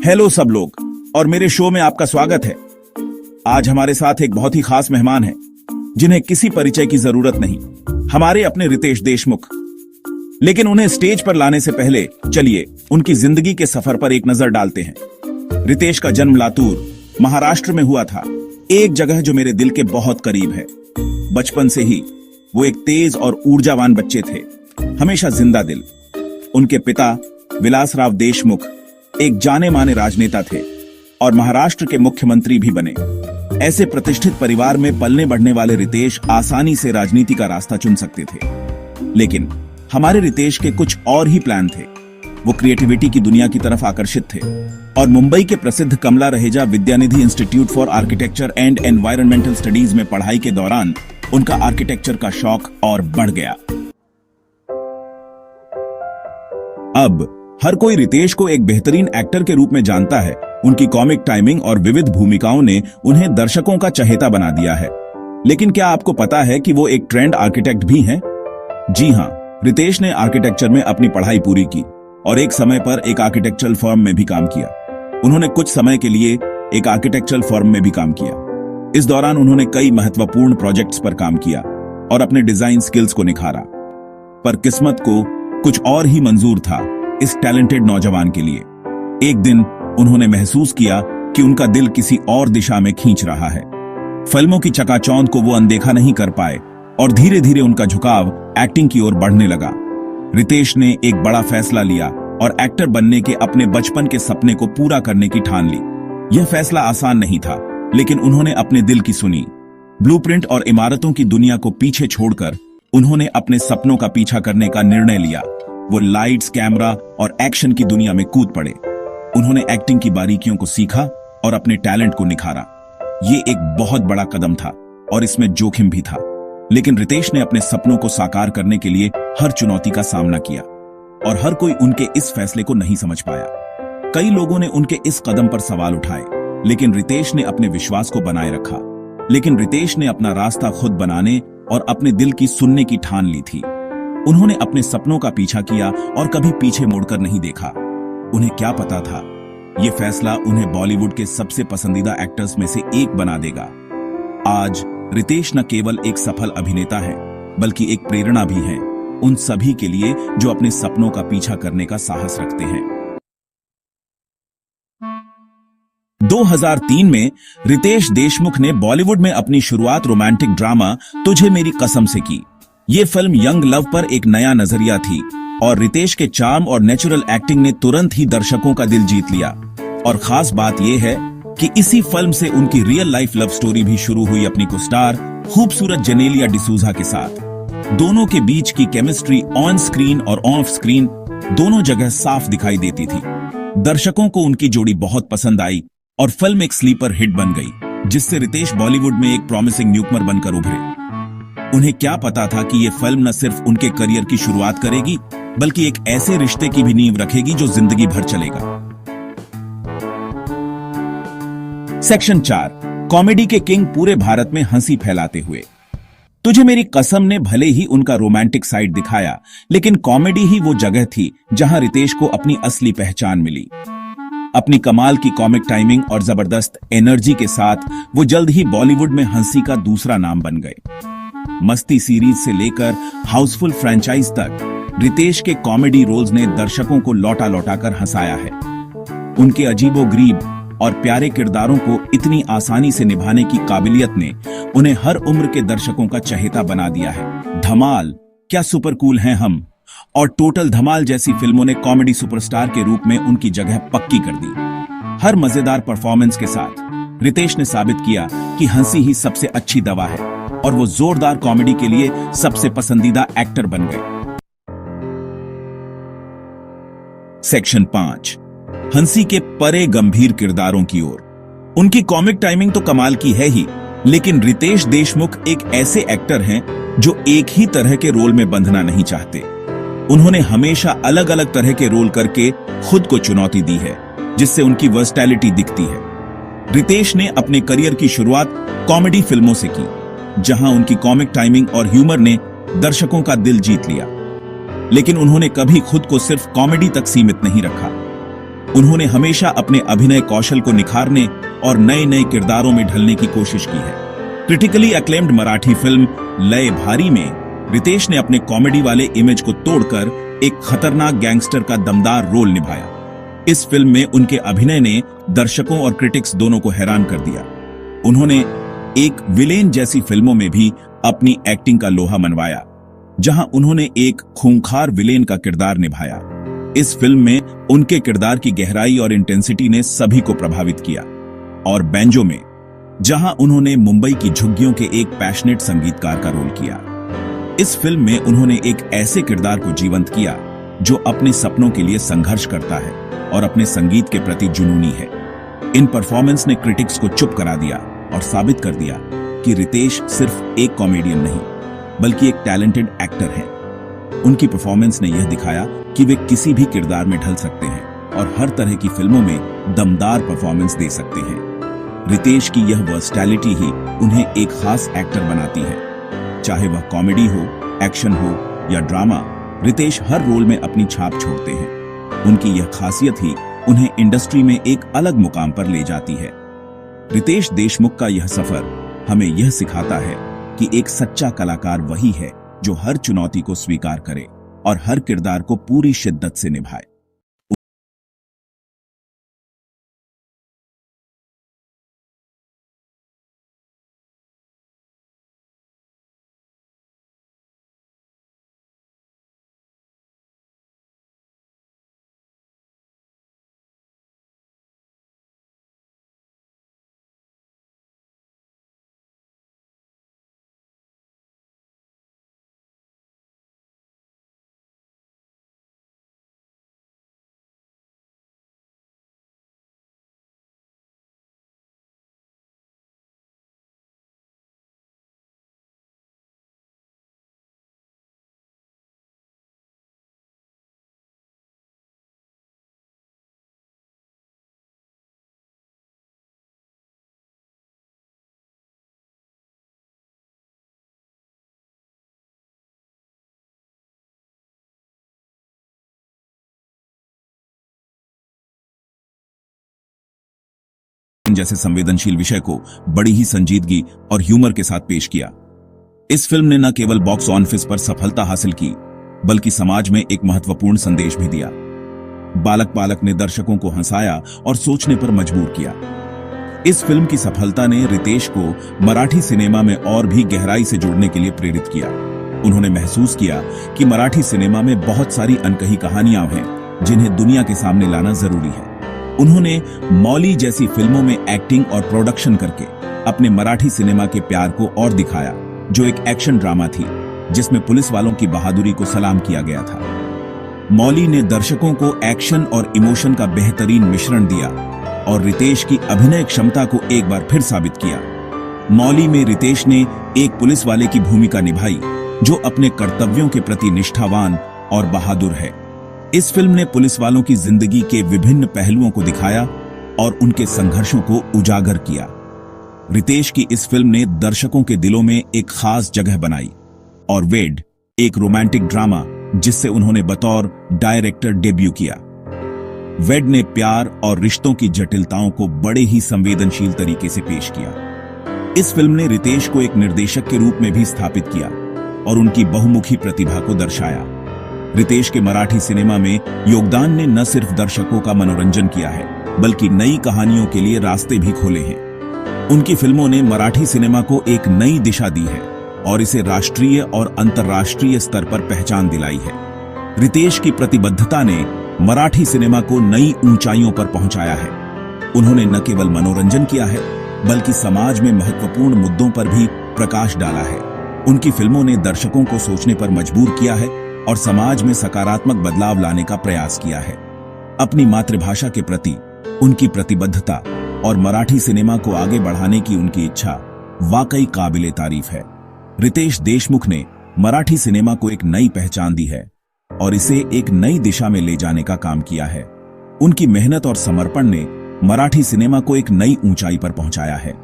Hello सब लोग और मेरे शो में आपका स्वागत है। आज हमारे साथ एक बहुत ही खास मेहमान है जिन्हें किसी परिचय की जरूरत नहीं, हमारे अपने रितेश देशमुख। लेकिन उन्हें स्टेज पर लाने से पहले चलिए उनकी जिंदगी के सफर पर एक नजर डालते हैं। रितेश का जन्म लातूर, महाराष्ट्र में हुआ था, एक जगह जो मेरे दिल के बहुत करीब है। बचपन से ही वो एक तेज और ऊर्जावान बच्चे थे, हमेशा जिंदा दिल। उनके पिता विलासराव देशमुख एक जाने माने राजनेता थे और महाराष्ट्र के मुख्यमंत्री भी बने। ऐसे प्रतिष्ठित परिवार में पलने बढ़ने वाले रितेश आसानी से राजनीति का रास्ता चुन सकते थे। लेकिन हमारे रितेश के कुछ और ही प्लान थे। वो क्रिएटिविटी की दुनिया की तरफ आकर्षित थे और मुंबई के प्रसिद्ध Kamla Raheja Vidyanidhi institute for architecture and environmental studies में पढ़ाई के दौरान उनका आर्किटेक्चर का शौक और बढ़ गया। अब हर कोई रितेश को एक बेहतरीन एक्टर के रूप में जानता है। उनकी कॉमिक टाइमिंग और विविध भूमिकाओं ने उन्हें दर्शकों का चहेता बना दिया है। लेकिन क्या आपको पता है कि वो एक ट्रेंड आर्किटेक्ट भी हैं? जी हां, रितेश ने आर्किटेक्चर में अपनी पढ़ाई पूरी की और एक समय पर एक आर्किटेक्चरल फर्म में भी काम किया। उन्होंने कुछ समय के लिए एक आर्किटेक्चरल फर्म में भी काम किया। इस दौरान उन्होंने कई महत्वपूर्ण प्रोजेक्ट्स पर काम किया और अपने डिजाइन स्किल्स को निखारा। पर किस्मत को कुछ और ही मंजूर था इस टैलेंटेड नौजवान के लिए। एक दिन उन्होंने महसूस किया कि उनका दिल किसी और दिशा में खींच रहा है। फिल्मों की चकाचौंध को वो अनदेखा नहीं कर पाए और धीरे धीरे उनका झुकाव एक्टिंग की ओर बढ़ने लगा। रितेश ने एक बड़ा फैसला लिया और एक्टर बनने के अपने बचपन के सपने को पूरा करने की ठान ली। यह फैसला आसान नहीं था, लेकिन उन्होंने अपने दिल की सुनी। ब्लूप्रिंट और इमारतों की दुनिया को पीछे छोड़कर उन्होंने अपने सपनों का पीछा करने का निर्णय लिया। वो लाइट्स, कैमरा और एक्शन की दुनिया में कूद पड़े। उन्होंने एक्टिंग की बारीकियों को सीखा और अपने टैलेंट को निखारा। ये एक बहुत बड़ा कदम था और इसमें जोखिम भी था। लेकिन रितेश ने अपने सपनों को साकार करने के लिए हर चुनौती का सामना किया और हर कोई उनके इस फैसले को नहीं समझ पाया। कई लोगों ने उनके इस कदम पर सवाल उठाए, लेकिन रितेश ने अपने विश्वास को बनाए रखा। लेकिन रितेश ने अपना रास्ता खुद बनाने और अपने दिल की सुनने की ठान ली थी। उन्होंने अपने सपनों का पीछा किया और कभी पीछे मुड़कर नहीं देखा। उन्हें क्या पता था, यह फैसला उन्हें बॉलीवुड के सबसे पसंदीदा एक्टर्स में से एक बना देगा। आज रितेश न केवल एक सफल अभिनेता है, बल्कि एक प्रेरणा भी है उन सभी के लिए जो अपने सपनों का पीछा करने का साहस रखते हैं। 2003 में रितेश देशमुख ने बॉलीवुड में अपनी शुरुआत रोमांटिक ड्रामा तुझे मेरी कसम से की। ये फिल्म यंग लव पर एक नया नजरिया थी और रितेश के चार्म और नेचुरल एक्टिंग ने तुरंत ही दर्शकों का दिल जीत लिया। और खास बात यह है कि इसी फिल्म से उनकी रियल लाइफ लव स्टोरी भी शुरू हुई अपनी को स्टार खूबसूरत जेनेलिया डिसूजा के साथ। दोनों के बीच की केमिस्ट्री ऑन स्क्रीन और ऑफ स्क्रीन दोनों जगह साफ दिखाई देती थी। दर्शकों को उनकी जोड़ी बहुत पसंद आई और फिल्म एक स्लीपर हिट बन गई, जिससे रितेश बॉलीवुड में एक प्रॉमिसिंग न्यूकमर बनकर उभरे। उन्हें क्या पता था कि यह फिल्म न सिर्फ उनके करियर की शुरुआत करेगी, बल्कि एक ऐसे रिश्ते की भी नींव रखेगी जो जिंदगी भर चलेगा। सेक्शन 4, कॉमेडी के किंग पूरे भारत में हंसी फैलाते हुए। तुझे मेरी कसम ने भले ही उनका रोमांटिक साइड दिखाया, लेकिन कॉमेडी ही वो जगह थी जहां रितेश को अपनी असली पहचान मिली। अपनी कमाल की कॉमिक टाइमिंग और जबरदस्त एनर्जी के साथ वो जल्द ही बॉलीवुड में हंसी का दूसरा नाम बन गए। मस्ती सीरीज से लेकर हाउसफुल फ्रेंचाइज तक रितेश के कॉमेडी रोल्स ने दर्शकों को लौटा लौटा कर हंसाया है। उनके अजीबोगरीब और प्यारे किरदारों को इतनी आसानी से निभाने की काबिलियत ने उन्हें हर उम्र के दर्शकों का चहेता बना दिया है। धमाल, क्या सुपर कूल हैं हम और टोटल धमाल जैसी फिल्मों ने कॉमेडी सुपरस्टार के रूप में उनकी जगह पक्की कर दी। हर मजेदार परफॉर्मेंस के साथ रितेश ने साबित किया कि हंसी ही सबसे अच्छी दवा है और वो जोरदार कॉमेडी के लिए सबसे पसंदीदा एक्टर बन गए। सेक्शन 5, हंसी के परे गंभीर किरदारों की ओर। उनकी कॉमिक टाइमिंग तो कमाल की है ही, लेकिन रितेश देशमुख एक ऐसे एक्टर हैं जो एक ही तरह के रोल में बंधना नहीं चाहते। उन्होंने हमेशा अलग अलग तरह के रोल करके खुद को चुनौती दी है, जिससे उनकी वर्सटैलिटी दिखती है। रितेश ने अपने करियर की शुरुआत कॉमेडी फिल्मों से की, जहां उनकी कॉमिक टाइमिंग और ह्यूमर ने दर्शकों का दिल जीत लिया। लेकिन उन्होंने कभी खुद को सिर्फ कॉमेडी तक सीमित नहीं रखा। उन्होंने हमेशा अपने अभिनय कौशल को निखारने और नए नए किरदारों में ढलने की कोशिश की है। क्रिटिकली अक्लेम्ड मराठी फिल्म लय भारी में रितेश ने अपने कॉमेडी वाले इमेज को तोड़कर एक खतरनाक गैंगस्टर का दमदार रोल निभाया। इस फिल्म में उनके अभिनय ने दर्शकों और क्रिटिक्स दोनों को हैरान कर दिया। उन्होंने एक विलेन जैसी फिल्मों में भी अपनी एक्टिंग का लोहा मनवाया, जहां उन्होंने एक खूंखार विलेन का किरदार निभाया। इस फिल्म में उनके किरदार की गहराई और इंटेंसिटी ने सभी को प्रभावित किया। और बैंजो में, जहां उन्होंने मुंबई की झुग्गियों के एक पैशनेट संगीतकार का रोल किया। इस फिल्म में उन्होंने एक ऐसे किरदार को जीवंत किया जो अपने सपनों के लिए संघर्ष करता है और अपने संगीत के प्रति जुनूनी है। इन परफॉर्मेंस ने क्रिटिक्स को चुप करा दिया और साबित कर दिया कि रितेश सिर्फ एक कॉमेडियन नहीं, बल्कि एक टैलेंटेड एक्टर है। उनकी परफॉर्मेंस ने यह दिखाया कि वे किसी भी किरदार में ढल सकते हैं और हर तरह की फिल्मों में दमदार परफॉर्मेंस दे सकते हैं। रितेश की यह वर्सटैलिटी ही उन्हें एक खास एक्टर बनाती है। चाहे वह कॉमेडी हो, एक्शन हो या ड्रामा, रितेश हर रोल में अपनी छाप छोड़ते हैं। उनकी यह खासियत ही उन्हें इंडस्ट्री में एक अलग मुकाम पर ले जाती है। रितेश देशमुख का यह सफर हमें यह सिखाता है कि एक सच्चा कलाकार वही है जो हर चुनौती को स्वीकार करे और हर किरदार को पूरी शिद्दत से निभाए। जैसे संवेदनशील विषय को बड़ी ही संजीदगी और ह्यूमर के साथ पेश किया। इस फिल्म ने न केवल बॉक्स ऑफिस पर सफलता हासिल की, बल्कि समाज में एक महत्वपूर्ण संदेश भी दिया। बालक पालक ने दर्शकों को हंसाया और सोचने पर मजबूर किया। इस फिल्म की सफलता ने रितेश को मराठी सिनेमा में और भी गहराई से जुड़ने के लिए प्रेरित किया। उन्होंने महसूस किया कि मराठी सिनेमा में बहुत सारी अनकही कहानियां हैं जिन्हें दुनिया के सामने लाना जरूरी है। उन्होंने मौली जैसी फिल्मों में एक्टिंग और प्रोडक्शन करके अपने मराठी सिनेमा के प्यार को और दिखाया, जो एक एक्शन ड्रामा थी जिसमें पुलिस वालों की बहादुरी को सलाम किया गया था। मौली ने दर्शकों को एक्शन और इमोशन का बेहतरीन मिश्रण दिया और रितेश की अभिनय क्षमता को एक बार फिर साबित किया। मौली में रितेश ने एक पुलिस वाले की भूमिका निभाई जो अपने कर्तव्यों के प्रति निष्ठावान और बहादुर है। इस फिल्म ने पुलिस वालों की जिंदगी के विभिन्न पहलुओं को दिखाया और उनके संघर्षों को उजागर किया। रितेश की इस फिल्म ने दर्शकों के दिलों में एक खास जगह बनाई और वेड, एक रोमांटिक ड्रामा जिससे उन्होंने बतौर डायरेक्टर डेब्यू किया। वेड ने प्यार और रिश्तों की जटिलताओं को बड़े ही संवेदनशील तरीके से पेश किया। इस फिल्म ने रितेश को एक निर्देशक के रूप में भी स्थापित किया और उनकी बहुमुखी प्रतिभा को दर्शाया। रितेश के मराठी सिनेमा में योगदान ने न सिर्फ दर्शकों का मनोरंजन किया है, बल्कि नई कहानियों के लिए रास्ते भी खोले हैं। उनकी फिल्मों ने मराठी सिनेमा को एक नई दिशा दी है और इसे राष्ट्रीय और अंतर्राष्ट्रीय स्तर पर पहचान दिलाई है। रितेश की प्रतिबद्धता ने मराठी सिनेमा को नई ऊंचाइयों पर पहुंचाया है। उन्होंने न केवल मनोरंजन किया है, बल्कि समाज में महत्वपूर्ण मुद्दों पर भी प्रकाश डाला है। उनकी फिल्मों ने दर्शकों को सोचने पर मजबूर किया है और समाज में सकारात्मक बदलाव लाने का प्रयास किया है। अपनी मातृभाषा के प्रति उनकी प्रतिबद्धता और मराठी सिनेमा को आगे बढ़ाने की उनकी इच्छा वाकई काबिले तारीफ है। रितेश देशमुख ने मराठी सिनेमा को एक नई पहचान दी है और इसे एक नई दिशा में ले जाने का काम किया है। उनकी मेहनत और समर्पण ने मराठी सिनेमा को एक नई ऊंचाई पर पहुंचाया है।